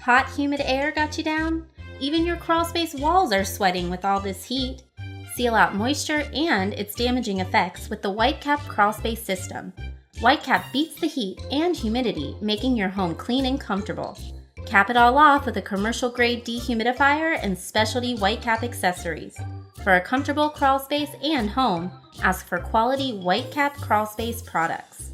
Hot, humid air got you down? Even your crawlspace walls are sweating with all this heat. Seal out moisture and its damaging effects with the Whitecap Crawlspace system. Whitecap beats the heat and humidity, making your home clean and comfortable. Cap it all off with a commercial-grade dehumidifier and specialty Whitecap accessories. For a comfortable crawlspace and home, ask for quality Whitecap Crawlspace products.